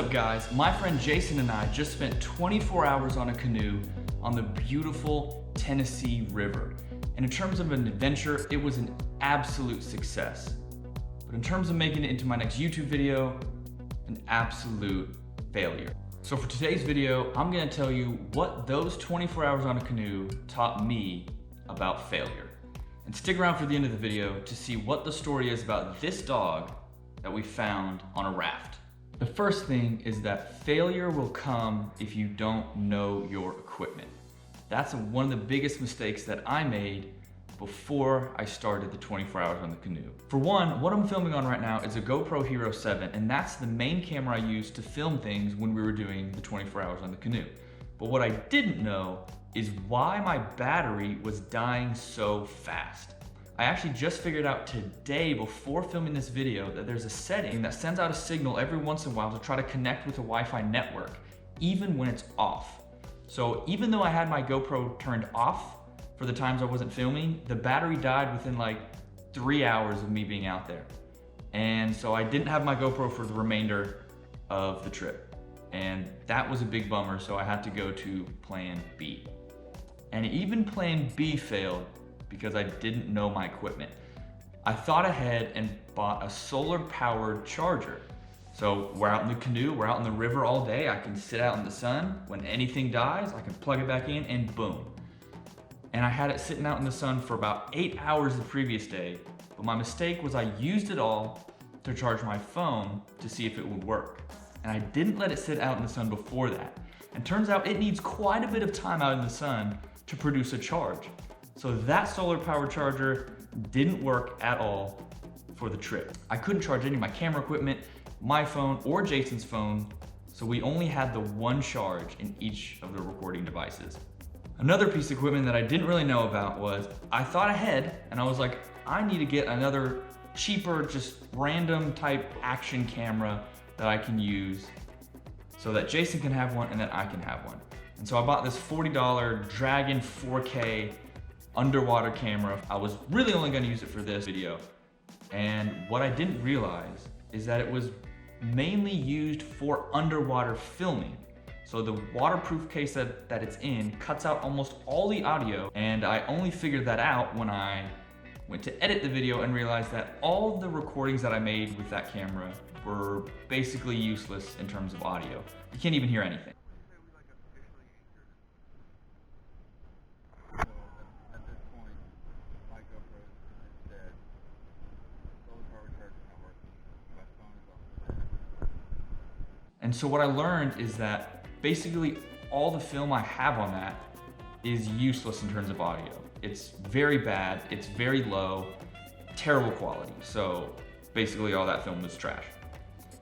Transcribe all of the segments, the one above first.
up guys? My friend Jason and I just spent 24 hours on a canoe on the beautiful Tennessee River. And in terms of an adventure, it was an absolute success. But in terms of making it into my next YouTube video, an absolute failure. So for today's video, I'm gonna tell you what those 24 hours on a canoe taught me about failure. And stick around for the end of the video to see what the story is about this dog that we found on a raft. The first thing is that failure will come if you don't know your equipment. That's one of the biggest mistakes that I made before I started the 24 hours on the canoe. For one, what I'm filming on right now is a GoPro Hero 7, and that's the main camera I used to film things when we were doing the 24 hours on the canoe. But what I didn't know is why my battery was dying so fast. I actually just figured out today before filming this video that there's a setting that sends out a signal every once in a while to try to connect with a Wi-Fi network, even when it's off. So even though I had my GoPro turned off for the times I wasn't filming, the battery died within like 3 hours of me being out there. And so I didn't have my GoPro for the remainder of the trip. And that was a big bummer, so I had to go to plan B. And even plan B failed because I didn't know my equipment. I thought ahead and bought a solar powered charger. So we're out in the canoe, we're out in the river all day, I can sit out in the sun. When anything dies, I can plug it back in and boom. And I had it sitting out in the sun for about 8 hours the previous day, but my mistake was I used it all to charge my phone to see if it would work. And I didn't let it sit out in the sun before that. And turns out it needs quite a bit of time out in the sun to produce a charge. So that solar powered charger didn't work at all for the trip. I couldn't charge any of my camera equipment, my phone, or Jason's phone, so we only had the one charge in each of the recording devices. Another piece of equipment that I didn't really know about was I thought ahead and I was like, I need to get another cheaper, just random type action camera that I can use so that Jason can have one and that I can have one. And so I bought this $40 Dragon 4K underwater camera. I was really only gonna use it for this video. And what I didn't realize is that it was mainly used for underwater filming. So the waterproof case that it's in cuts out almost all the audio, and I only figured that out when I went to edit the video and realized that all of the recordings that I made with that camera were basically useless in terms of audio. You can't even hear anything. And so what I learned is that basically all the film I have on that is useless in terms of audio. It's very bad, it's very low, terrible quality. So basically all that film was trash.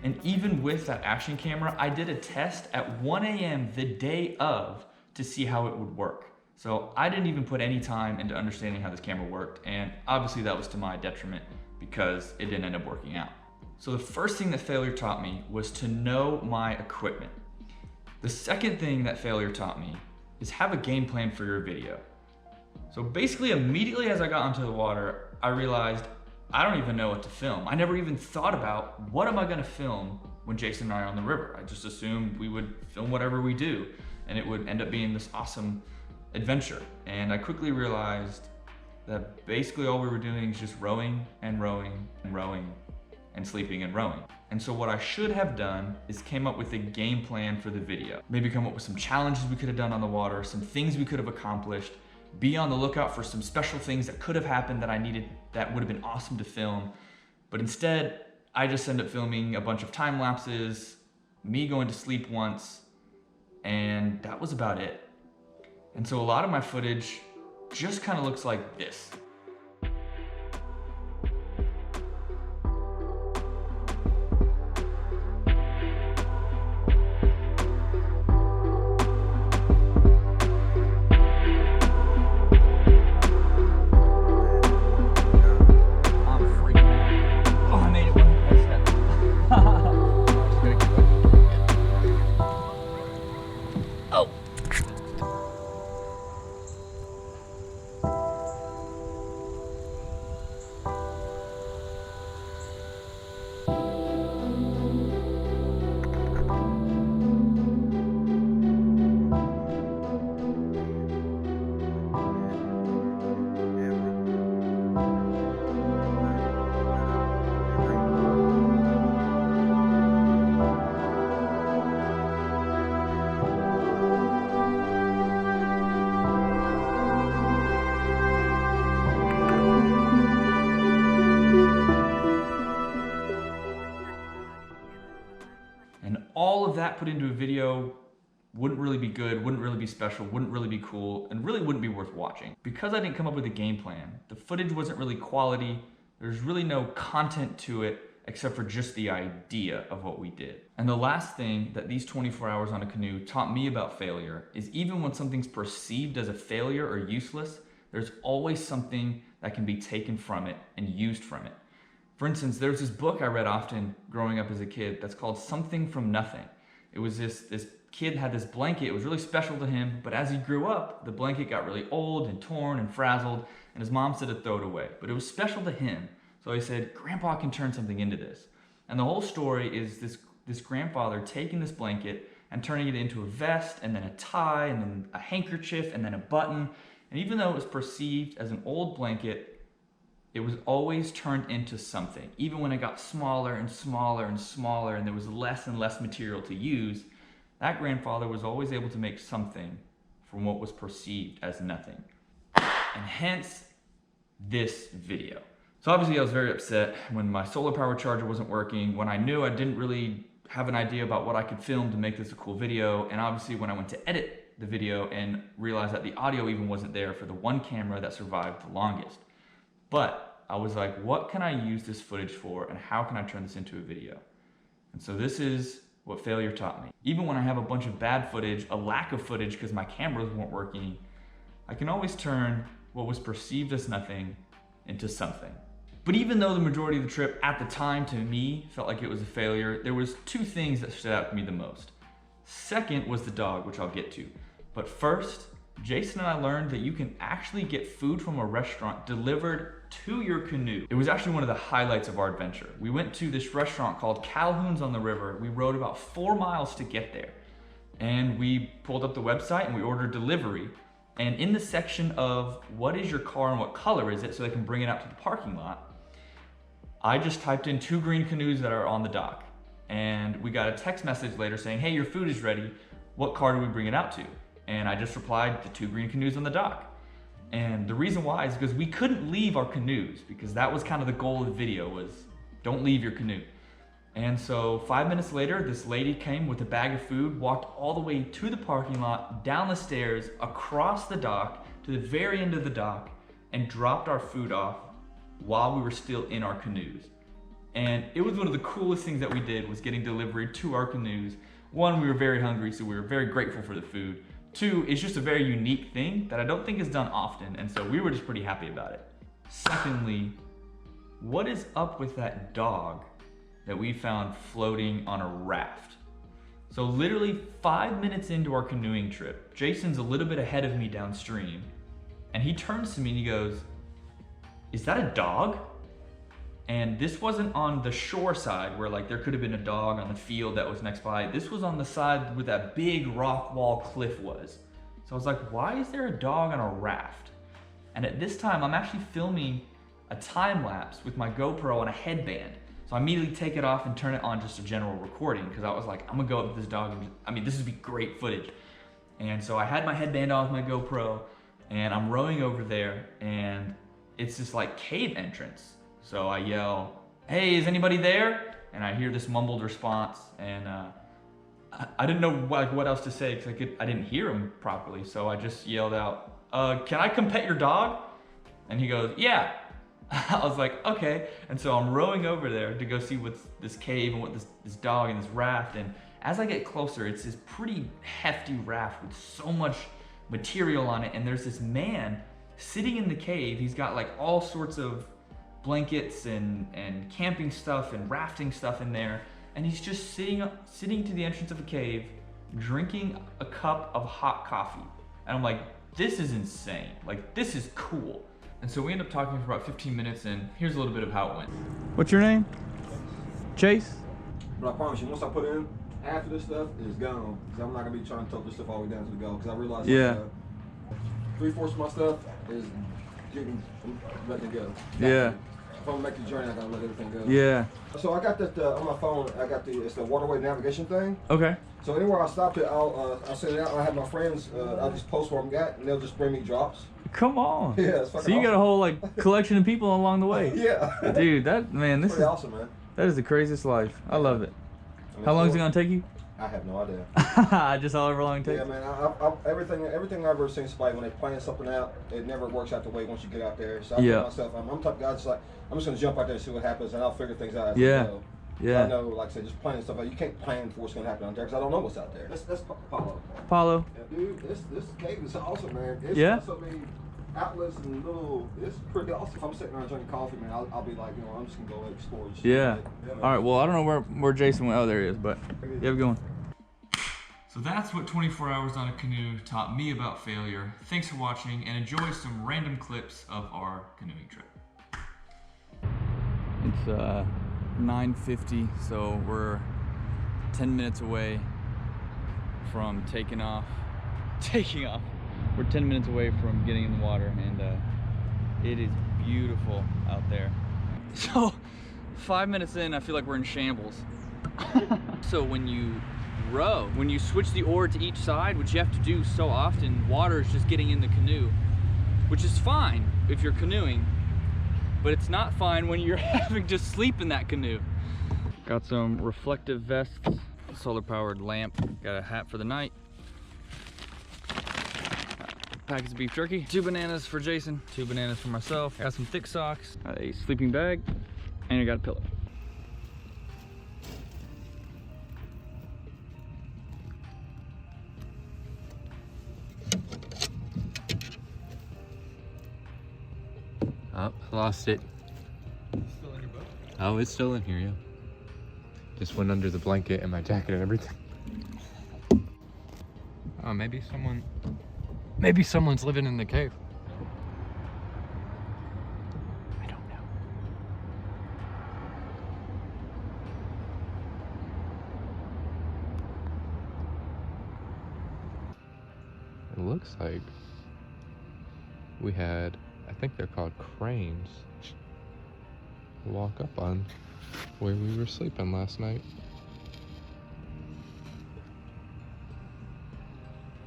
And even with that action camera, I did a test at 1 a.m. the day of to see how it would work. So I didn't even put any time into understanding how this camera worked, and obviously that was to my detriment because it didn't end up working out. So the first thing that failure taught me was to know my equipment. The second thing that failure taught me is have a game plan for your video. So basically immediately as I got onto the water, I realized I don't even know what to film. I never even thought about what am I gonna film when Jason and I are on the river. I just assumed we would film whatever we do and it would end up being this awesome adventure. And I quickly realized that basically all we were doing is just rowing and rowing and rowing and sleeping and rowing. And so what I should have done is came up with a game plan for the video. Maybe come up with some challenges we could have done on the water, some things we could have accomplished, be on the lookout for some special things that could have happened that I needed, that would have been awesome to film. But instead, I just ended up filming a bunch of time lapses, me going to sleep once, and that was about it. And so a lot of my footage just kind of looks like this. that put into a video wouldn't really be good, wouldn't really be special, wouldn't really be cool, and really wouldn't be worth watching. Because I didn't come up with a game plan, the footage wasn't really quality, there's really no content to it except for just the idea of what we did. And the last thing that these 24 hours on a canoe taught me about failure is even when something's perceived as a failure or useless, there's always something that can be taken from it and used from it. For instance, there was this book I read often growing up as a kid that's called Something from Nothing. It was this kid had this blanket, it was really special to him, but as he grew up, the blanket got really old and torn and frazzled, and his mom said to throw it away. But it was special to him, so he said, Grandpa can turn something into this. And the whole story is this grandfather taking this blanket and turning it into a vest, and then a tie, and then a handkerchief, and then a button. And even though it was perceived as an old blanket, it was always turned into something. Even when it got smaller and smaller and smaller and there was less and less material to use, that grandfather was always able to make something from what was perceived as nothing. And hence, this video. So obviously I was very upset when my solar power charger wasn't working, when I knew I didn't really have an idea about what I could film to make this a cool video, and obviously when I went to edit the video and realized that the audio even wasn't there for the one camera that survived the longest. But I was like, what can I use this footage for, and how can I turn this into a video? And so this is what failure taught me. Even when I have a bunch of bad footage, a lack of footage because my cameras weren't working, I can always turn what was perceived as nothing into something. But even though the majority of the trip at the time to me felt like it was a failure, there was two things that stood out to me the most. Second was the dog, which I'll get to. But first, Jason and I learned that you can actually get food from a restaurant delivered to your canoe. It was actually one of the highlights of our adventure. We went to this restaurant called Calhoun's on the River. We rode about 4 miles to get there. And we pulled up the website and we ordered delivery. And in the section of what is your car and what color is it, so they can bring it out to the parking lot, I just typed in 2 green canoes that are on the dock. And we got a text message later saying, hey, your food is ready. What car do we bring it out to? And I just replied, the 2 green canoes on the dock. And the reason why is because we couldn't leave our canoes, because that was kind of the goal of the video, was don't leave your canoe. And so 5 minutes later, this lady came with a bag of food, walked all the way to the parking lot, down the stairs, across the dock, to the very end of the dock, and dropped our food off while we were still in our canoes. And it was one of the coolest things that we did, was getting delivery to our canoes. One, we were very hungry, so we were very grateful for the food. 2, it's just a very unique thing that I don't think is done often, and so we were just pretty happy about it. Secondly, what is up with that dog that we found floating on a raft? So literally 5 minutes into our canoeing trip, Jason's a little bit ahead of me downstream, and he turns to me and he goes, is that a dog? And this wasn't on the shore side where like there could have been a dog on the field that was next by. This was on the side where that big rock wall cliff was. So I was like, why is there a dog on a raft? And at this time, I'm actually filming a time lapse with my GoPro on a headband. So I immediately take it off and turn it on just a general recording, because I was like, I'm gonna go up with this dog and this would be great footage. And so I had my headband on with my GoPro, and I'm rowing over there, and it's this like cave entrance. So I yell, hey, is anybody there? And I hear this mumbled response, and I didn't know what else to say because I didn't hear him properly. So I just yelled out, can I come pet your dog? And he goes, yeah. I was like, okay. And so I'm rowing over there to go see what's this cave and what this dog and this raft. And as I get closer, it's this pretty hefty raft with so much material on it. And there's this man sitting in the cave. He's got like all sorts of blankets and camping stuff and rafting stuff in there, and he's just sitting to the entrance of a cave drinking a cup of hot coffee. And I'm like, this is insane, like this is cool. And so we end up talking for about 15 minutes, and here's a little bit of how it went. What's your name? Chase? But I promise you, once I put in half of this stuff, it's gone, because I'm not going to be trying to tote this stuff all the way down to the go, because I realize like, 3/4 of my stuff is letting it go. Yeah. If I'm gonna make the journey, I gotta let everything go. Yeah. So I got that on my phone. I got it's the waterway navigation thing. Okay. So anywhere I stop it, I'll send it out. I have my friends. I'll just post where I'm at, and they'll just bring me drops. Come on. Yeah, it's fucking so you got a whole like collection of people along the way. Yeah. Dude, this is awesome, man. That is the craziest life. I love it. I mean, How long is it gonna take you? I have no idea. Just however long it takes? Yeah, man. Everything I've ever seen somebody, when they plan something out, it never works out the way once you get out there. So I tell myself, I'm the type of guy that's like, I'm just going to jump out there and see what happens, and I'll figure things out as we go. Yeah. I know, like I said, just planning stuff out. You can't plan for what's going to happen out there because I don't know what's out there. That's Apollo. Apollo. Yeah, dude, this cave is awesome, man. It's got so many outlets and it's pretty awesome. If I'm sitting around drinking coffee, man, I'll be like, I'm just gonna go explore. Yeah. All right. Well, I don't know where Jason went. Oh, there he is. But you have a good one. So that's what 24 hours on a canoe taught me about failure. Thanks for watching, and enjoy some random clips of our canoeing trip. It's 9:50, so we're 10 minutes away from taking off. We're 10 minutes away from getting in the water, and it is beautiful out there. So 5 minutes in, I feel like we're in shambles. So when you row, when you switch the oar to each side, which you have to do so often, water is just getting in the canoe, which is fine if you're canoeing, but it's not fine when you're having to sleep in that canoe. Got some reflective vests, solar powered lamp, got a hat for the night, package of beef jerky, 2 bananas for Jason, 2 bananas for myself, got some thick socks, got a sleeping bag, and I got a pillow. Oh, I lost it. Still in your boat? Oh, it's still in here, yeah. Just went under the blanket and my jacket and everything. Oh, maybe someone's living in the cave. I don't know. It looks like we had, I think they're called cranes, walk up on where we were sleeping last night.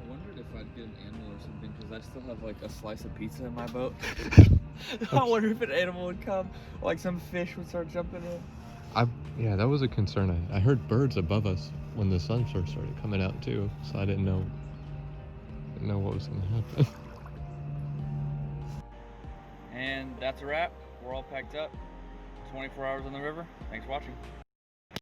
I wondered if I'd get an animal or something, because I still have like a slice of pizza in my boat. I wonder if an animal would come, like some fish would start jumping in. Yeah, that was a concern. I heard birds above us when the sun first started coming out too, so I didn't know what was gonna happen. And that's a wrap. We're all packed up. 24 hours on the river. Thanks for watching.